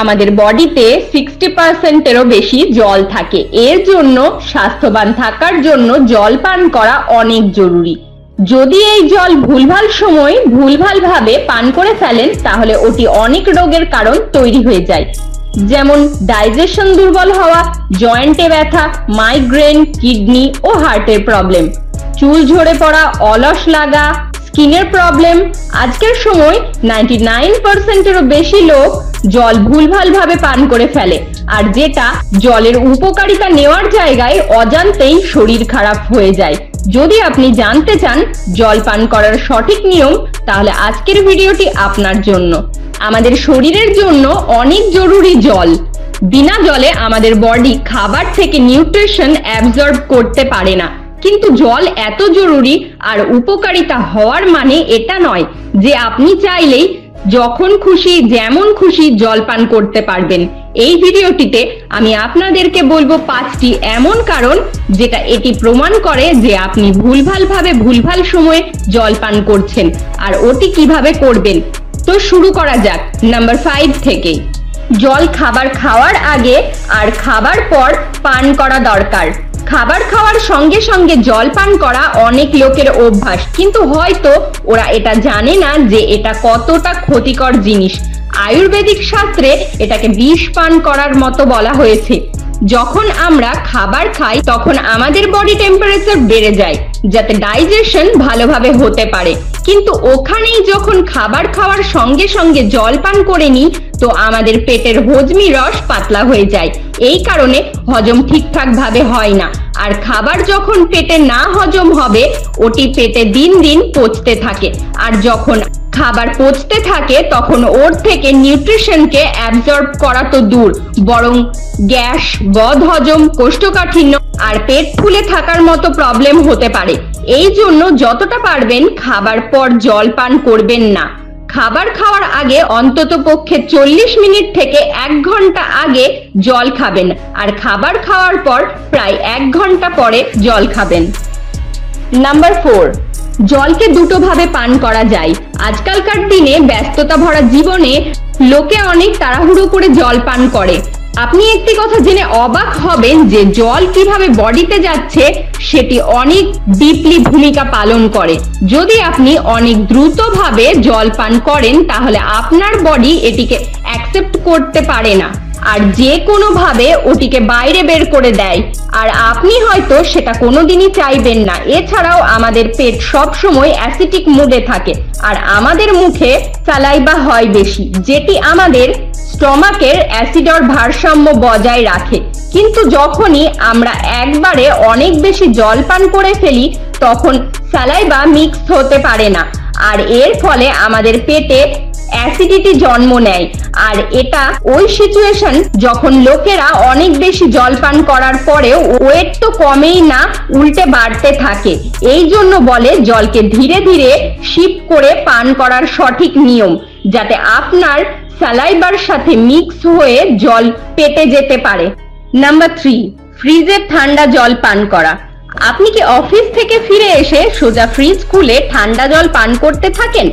আমাদের বডিতে 60%-এরও বেশি জল থাকে। এর জন্য স্বাস্থ্যবান থাকার জন্য জল পান করা অনেক জরুরি। যদি এই জল ভুলভাল সময় ভুলভাল ভাবে পান করে ফেলেন তাহলে ওটি অনেক রোগের কারণ তৈরি হয়ে যায়, যেমন ডাইজেশন দুর্বল হওয়া, জয়েন্টে ব্যথা, মাইগ্রেন, কিডনি ও হার্টের প্রবলেম, চুল ঝরে পড়া, অলস লাগা, স্কিনের প্রবলেম। আজকের সময় 99%-এরও বেশি লোক জল ভুলভাল ভাবে পান করে ফেলে, আর যেটা জলের উপকারিতা নেওয়ার জায়গায় অজান্তেই শরীর খারাপ হয়ে যায়। যদি আপনি জানতে চান জল পান করার সঠিক নিয়ম, তাহলে আজকের ভিডিওটি আপনার জন্য। আমাদের শরীরের জন্য অনেক জরুরি জল। বিনা জলে আমাদের বডি খাবার থেকে নিউট্রিশন অ্যাবজর্ব করতে পারে না। কিন্তু জল এত জরুরি আর উপকারিতা হওয়ার মানে এটা নয় যে আপনি চাইলেই যখন খুশি যেমন খুশি জল পান করতে পারবেন। এই ভিডিওটিতে আমি আপনাদেরকে বলবো 5টি এমন কারণ যেটা এটি প্রমাণ করে যে আপনি ভুলভাল ভাবে ভুলভাল সময়ে জল পান করছেন, আর ওটি কিভাবে করবেন। তো শুরু করা যাক নাম্বার 5 থেকেই। জল খাবার খাওয়ার আগে আর খাবার পর পান করা দরকার। খাবার খাওয়ার সঙ্গে সঙ্গে জল পান করা অনেক লোকের অভ্যাস, কিন্তু হয়তো ওরা এটা জানে না যে এটা কতটা ক্ষতিকর জিনিস। আয়ুর্বেদিক শাস্ত্রে এটাকে বিষ পান করার মতো বলা হয়েছে। যখন আমরা খাবার খাই তখন আমাদের বডি টেম্পারেচার বেড়ে যায় যাতে ডাইজেশন ভালোভাবে হতে পারে, কিন্তু ওখানেই যখন খাবার খাওয়ার সঙ্গে সঙ্গে জল পান করে নিই তো আমাদের পেটের হজমি রস পাতলা হয়ে যায়। এই কারণে হজম ঠিকঠাক ভাবে হয় না, আর খাবার যখন পেটে না হজম হবে ওটি পেটে দিন দিন পচতে থাকে, আর যখন খাবার পচতে থাকে তখন ওর থেকে নিউট্রিশনকে অ্যাবজর্ব করা তো দূর, বরং গ্যাস, বদহজম, কোষ্ঠকাঠিন্য আর পেট ফুলে থাকার মতো প্রবলেম হতে পারে। এই জন্য যতটা পারবেন খাবার পর জল পান করবেন না। খাবার খাওয়ার আগে অন্তত পক্ষে 40 মিনিট থেকে 1 ঘন্টা আগে জল খাবেন, আর খাবার খাওয়ার পর প্রায় 1 ঘন্টা পরে জল খাবেন। নাম্বার 4, জলকে দুটো ভাবে পান করা যায়। আজকালকার দিনে ব্যস্ততা ভরা জীবনে লোকে অনেক তাড়াহুড়ো করে জল পান করে। আপনি একটি কথা জেনে অবাক হবেন যে জল কিভাবে বডিতে যাচ্ছে সেটি অনেক ডিপলি ভূমিকা পালন করে। যদি আপনি অনেক দ্রুতভাবে জল পান করেন তাহলে আপনার বডি এটিকে অ্যাকসেপ্ট করতে পারে না, আর যে কোনো ভাবে ওটিকে বাইরে বের করে দেয়, আর আপনি হয়তো সেটা কোনোদিনই চাইবেন না। এছাড়াও আমাদের পেট সব সময় অ্যাসিডিক মুডে থাকে, আর আমাদের মুখে সালাইভা হয় বেশি, যেটি আমাদের স্টমাকের অ্যাসিডর ভারসাম্য বজায় রাখে। কিন্তু যখনই আমরা একবারে অনেক বেশি জল পান করে ফেলি তখন সালাইভা মিক্স হতে পারে না, আর এর ফলে আমাদের পেটে অ্যাসিডিটি জন্ম নেয়। আর এটা ওই সিচুয়েশন যখন লোকেরা অনেক বেশি জল পান করার পরেও ওয়েট তো কমেই না, উল্টে বাড়তে থাকে। এই জন্য বলে জলকে ধীরে ধীরে সিপ করে পান করার সঠিক নিয়ম, যাতে আপনার সালাইভার সাথে মিক্স হয়ে জল পেটে যেতে পারে। নাম্বার 3, ফ্রিজের ঠান্ডা জল পান করা। আপনি কি অফিস থেকে ফিরে এসে সোজা ফ্রিজ খুলে ঠান্ডা জল পান করতে থাকেন?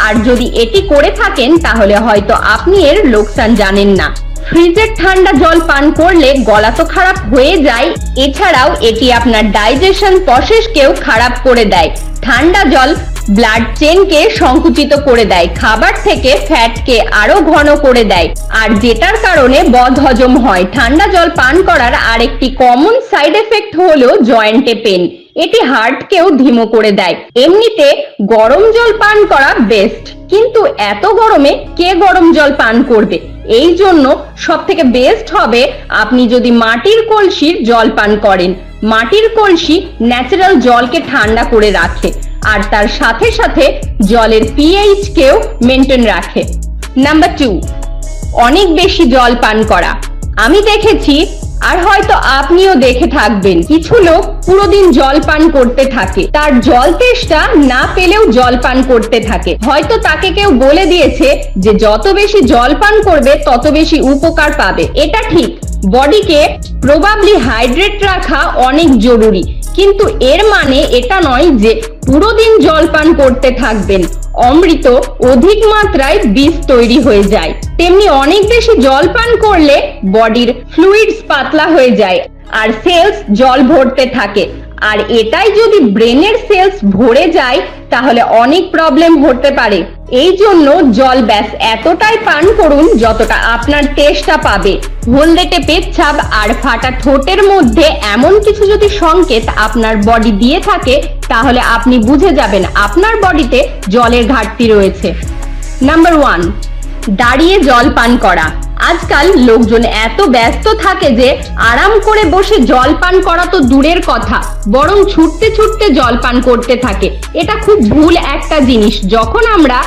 আর যদি এটি করে থাকেন তাহলে হয়তো আপনি এর লোকসান জানেন না। ফ্রিজের ঠান্ডা জল পান করলে গলা তো খারাপ হয়ে যায়, এছাড়াও এটি আপনার ডাইজেশন প্রসেসকেও খারাপ করে দেয়। ঠান্ডা জল ব্লাড চেনকে সংকুচিত করে দেয়, খাবার থেকে ফ্যাটকে আরো ঘন করে দেয়, আর যেটার কারণে বদহজম হয়। ঠান্ডা জল পান করার আরেকটি কমন সাইড এফেক্ট হলো জয়েন্টে পেন। এটি হার্টকেও ধীমো করে দেয়। এমনিতে গরম জল পান করা বেস্ট, কিন্তু এত গরমে কে গরম জল পান করবে? এই জন্য সব থেকে বেস্ট হবে আপনি যদি মাটির কলসির জল পান করেন। মাটির কলসি ন্যাচারাল জলকে ঠান্ডা করে রাখে, আর তার সাথে সাথে জলের পিএইচ কেও মেনটেন রাখে। নাম্বার 2, অনেক বেশি জল পান করা। আমি দেখেছি, আর হয়তো আপনিও দেখে থাকবেন, কিছু লোক পুরো দিন জল পান করতে থাকে, তার জল তেষ্টা না পেলেও জল পান করতে থাকে। হয়তো তাকে কেউ বলে দিয়েছে যে যত বেশি জল পান করবে তত বেশি উপকার পাবে। এটা ঠিক, বডিকে প্রবাবলি হাইড্রেট রাখা অনেক জরুরি, কিন্তু এর মানে এটা নয় যে পুরো দিন জল পান করতে থাকবেন। অমৃত অধিক মাত্রায় বিষ তৈরি হয়ে যায়। তেমনি অনেক বেশি জল পান করলে বডির ফ্লুইডস পাতলা হয়ে যায় আর সেলস জল ভরতে থাকে, আর এটাই যদি ব্রেনের সেলস ভরে যায় তাহলে অনেক প্রবলেম হতে পারে। এই জন্য জল ব্যাস এতটাই পান করুন যতটা আপনার তেষ্টা পাবে। হলদেটে পেচ্ছাপ আর ফাটা ঠোঁটের মধ্যে এমন কিছু যদি সংকেত আপনার বডি দিয়ে থাকে তাহলে আপনি বুঝে যাবেন আপনার বডিতে জলের ঘাটতি রয়েছে। নাম্বার 1, দাঁড়িয়ে জল পান করা। আজকাল লোকজন এত ব্যস্ত থাকে যে আরাম করে বসে জল পান করা তো দূরের কথা, বরং ছুটতে ছুটতে জল পান করতে থাকে। এটা খুব ভুল একটা জিনিস। যখন আমরা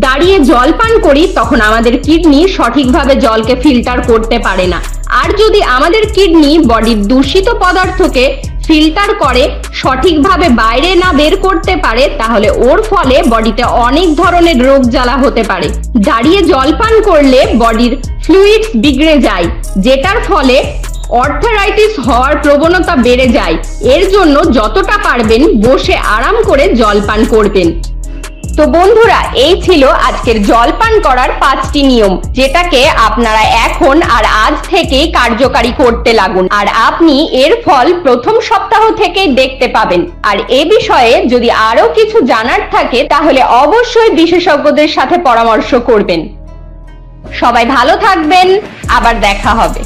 দাঁড়িয়ে জল পান করি তখন আমাদের কিডনি সঠিকভাবে জলকে ফিল্টার করতে পারে না, আর যদি আমাদের কিডনি বডির দূষিত পদার্থকে ফিল্টার করে সঠিকভাবে বাইরে না বের করতে পারে তাহলে ওর ফলে বডিতে অনেক ধরনের রোগ জ্বালা হতে পারে। দাঁড়িয়ে জল পান করলে বডির ফ্লুইডস বিগড়ে যায়, যেটার ফলে অর্থারাইটিস হওয়ার প্রবণতা বেড়ে যায়। এর জন্য যতটা পারবেন বসে আরাম করে জল পান করবেন। তো বন্ধুরা, এই ছিল আজকের জল পান করার 5টি নিয়ম, যেটাকে আপনারা এখন আর আজ থেকেই কার্যকারী করতে লাগুন, আর আপনি এর ফল প্রথম সপ্তাহ থেকেই দেখতে পাবেন। আর এ বিষয়ে যদি আরো কিছু জানার থাকে তাহলে অবশ্যই বিশেষজ্ঞদের সাথে পরামর্শ করবেন। সবাই ভালো থাকবেন, আবার দেখা হবে।